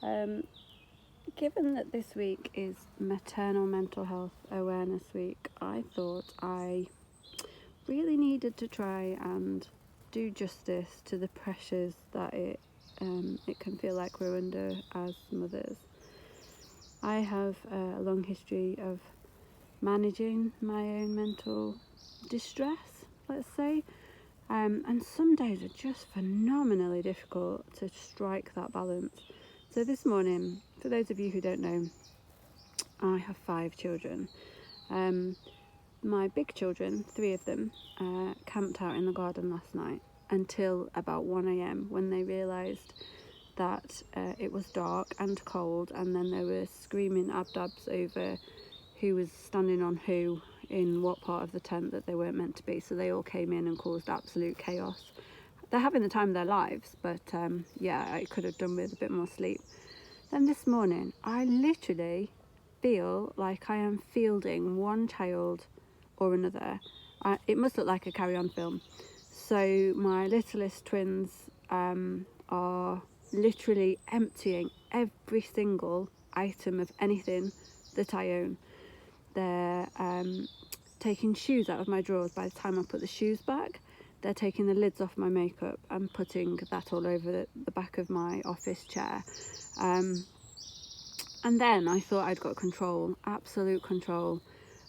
Um, Given that this week is Maternal Mental Health Awareness Week, I thought I really needed to try and do justice to the pressures that it can feel like we're under as mothers. I have a long history of managing my own mental distress, let's say, and some days are just phenomenally difficult to strike that balance. So this morning, for those of you who don't know, I have 5 children. My big children, 3 of them, camped out in the garden last night until about 1 a.m. when they realised that it was dark and cold, and then they were screaming abdabs over who was standing on who in what part of the tent that they weren't meant to be. So they all came in and caused absolute chaos. They're having the time of their lives, but I could have done with a bit more sleep. Then this morning, I literally feel like I am fielding one child or another. It must look like a Carry On film. So my littlest twins are literally emptying every single item of anything that I own. They're taking shoes out of my drawers by the time I put the shoes back. They're taking the lids off my makeup and putting that all over the back of my office chair. And then I thought I'd got control, absolute control.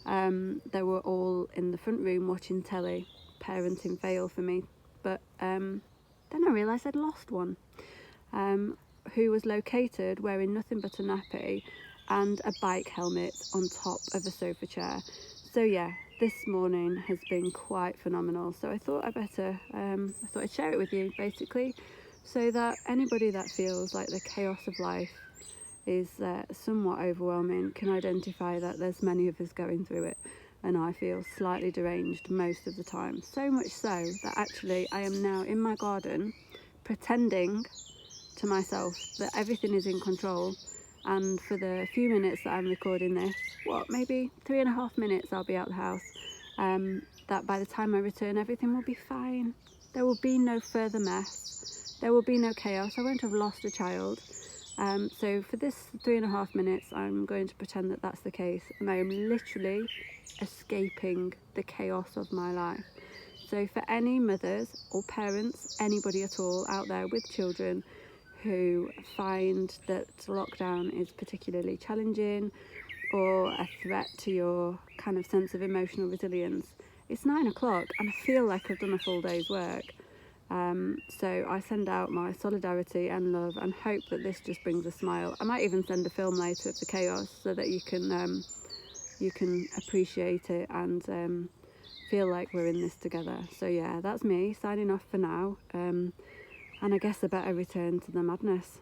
They were all in the front room watching telly, parenting fail for me. But then I realised I'd lost one, who was located wearing nothing but a nappy and a bike helmet on top of a sofa chair. So yeah, this morning has been quite phenomenal. So I thought I'd share it with you, basically, so that anybody that feels like the chaos of life is somewhat overwhelming can identify that there's many of us going through it, and I feel slightly deranged most of the time. So much so that actually I am now in my garden pretending to myself that everything is in control, and for the few minutes that I'm recording this, maybe 3.5 minutes I'll be out the house, that by the time I return everything will be fine. There will be no further mess, there will be no chaos, I won't have lost a child. So for this 3.5 minutes I'm going to pretend that that's the case, and I am literally escaping the chaos of my life. So for any mothers or parents, anybody at all out there with children who find that lockdown is particularly challenging or a threat to your kind of sense of emotional resilience, it's 9 o'clock and I feel like I've done a full day's work. So I send out my solidarity and love and hope that this just brings a smile. I might even send a film later of the chaos so that you can appreciate it and feel like we're in this together. So yeah, that's me signing off for now, and I guess I better return to the madness.